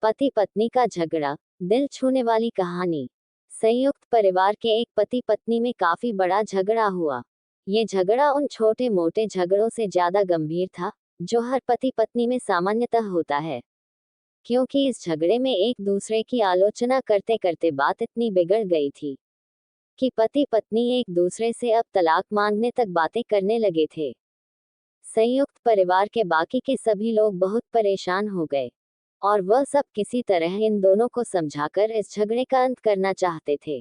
पति पत्नी का झगड़ा, दिल छूने वाली कहानी। संयुक्त परिवार के एक पति पत्नी में काफी बड़ा झगड़ा हुआ। ये झगड़ा उन छोटे मोटे झगड़ों से ज्यादा गंभीर था जो हर पति पत्नी में सामान्यतः होता है, क्योंकि इस झगड़े में एक दूसरे की आलोचना करते करते बात इतनी बिगड़ गई थी कि पति पत्नी एक दूसरे से अब तलाक मांगने तक बातें करने लगे थे। संयुक्त परिवार के बाकी के सभी लोग बहुत परेशान हो गए और वह सब किसी तरह इन दोनों को समझाकर इस झगड़े का अंत करना चाहते थे।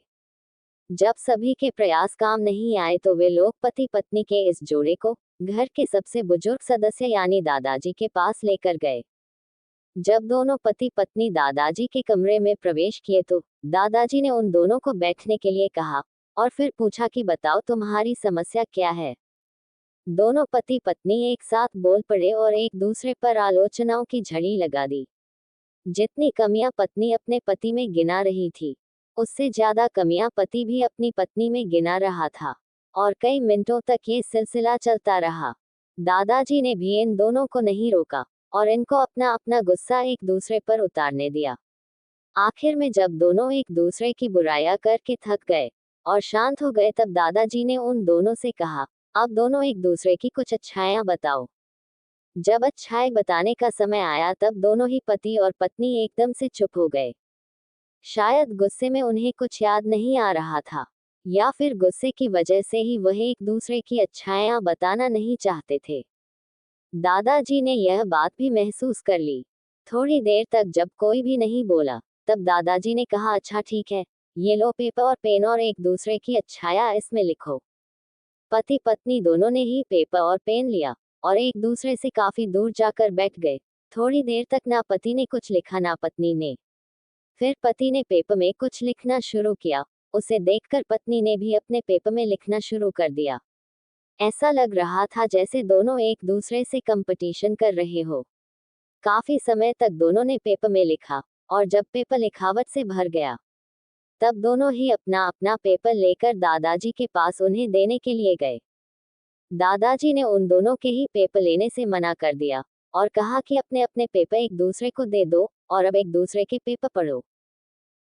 जब सभी के प्रयास काम नहीं आए तो वे लोग पति पत्नी के इस जोड़े को घर के सबसे बुजुर्ग सदस्य यानी दादाजी के पास लेकर गए। जब दोनों पति पत्नी दादाजी के कमरे में प्रवेश किए तो दादाजी ने उन दोनों को बैठने के लिए कहा और फिर पूछा कि बताओ तुम्हारी समस्या क्या है। दोनों पति पत्नी एक साथ बोल पड़े और एक दूसरे पर आलोचनाओं की झड़ी लगा दी। जितनी कमियां पत्नी अपने पति में गिना रही थी, उससे ज्यादा कमियां पति भी अपनी पत्नी में गिना रहा था और कई मिनटों तक ये सिलसिला चलता रहा। दादाजी ने भी इन दोनों को नहीं रोका और इनको अपना अपना गुस्सा एक दूसरे पर उतारने दिया। आखिर में जब दोनों एक दूसरे की बुराइयां करके थक गए और शांत हो गए तब दादाजी ने उन दोनों से कहा, अब दोनों एक दूसरे की कुछ अच्छाइयां बताओ। जब अच्छाई बताने का समय आया तब दोनों ही पति और पत्नी एकदम से चुप हो गए। शायद गुस्से में उन्हें कुछ याद नहीं आ रहा था या फिर गुस्से की वजह से ही वह एक दूसरे की अच्छाइयां बताना नहीं चाहते थे। दादाजी ने यह बात भी महसूस कर ली। थोड़ी देर तक जब कोई भी नहीं बोला तब दादाजी ने कहा, अच्छा ठीक है, ये लो पेपर और पेन और एक दूसरे की अच्छाइयां इसमें लिखो। पति पत्नी दोनों ने ही पेपर और पेन लिया और एक दूसरे से काफी दूर जाकर बैठ गए। थोड़ी देर तक ना पति ने कुछ लिखा ना पत्नी ने। फिर पति ने पेपर में कुछ लिखना शुरू किया। उसे देखकर पत्नी ने भी अपने पेपर में लिखना शुरू कर दिया। ऐसा लग रहा था जैसे दोनों एक दूसरे से कंपटीशन कर रहे हो। काफी समय तक दोनों ने पेपर में लिखा और जब पेपर लिखावट से भर गया तब दोनों ही अपना अपना पेपर लेकर दादाजी के पास उन्हें देने के लिए गए। दादाजी ने उन दोनों के ही पेपर लेने से मना कर दिया और कहा कि अपने अपने पेपर एक दूसरे को दे दो और अब एक दूसरे के पेपर पढ़ो।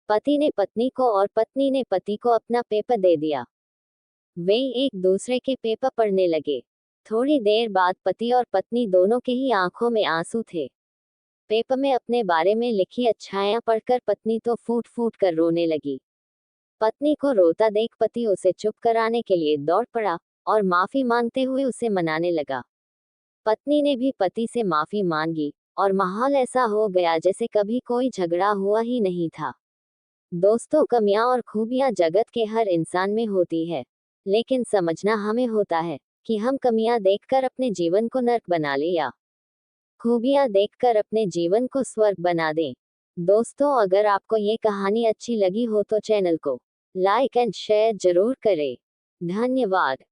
पति ने पत्नी को और पत्नी ने पति को अपना पेपर दे दिया। वे एक दूसरे के पेपर पढ़ने लगे। थोड़ी देर बाद पति और पत्नी दोनों के ही आंखों में आंसू थे। पेपर में अपने बारे में लिखी अच्छाइयां पढ़कर पत्नी तो फूट फूट कर रोने लगी। पत्नी को रोता देख पति उसे चुप कराने के लिए दौड़ पड़ा और माफी मांगते हुए उसे मनाने लगा। पत्नी ने भी पति से माफी मांगी और माहौल ऐसा हो गया जैसे कभी कोई झगड़ा हुआ ही नहीं था। दोस्तों, कमियां और खूबियां जगत के हर इंसान में होती है, लेकिन समझना हमें होता है कि हम कमियां देखकर अपने जीवन को नर्क बना ले या खूबियां देखकर अपने जीवन को स्वर्ग बना दें। दोस्तों, अगर आपको ये कहानी अच्छी लगी हो तो चैनल को लाइक एंड शेयर जरूर करें। धन्यवाद।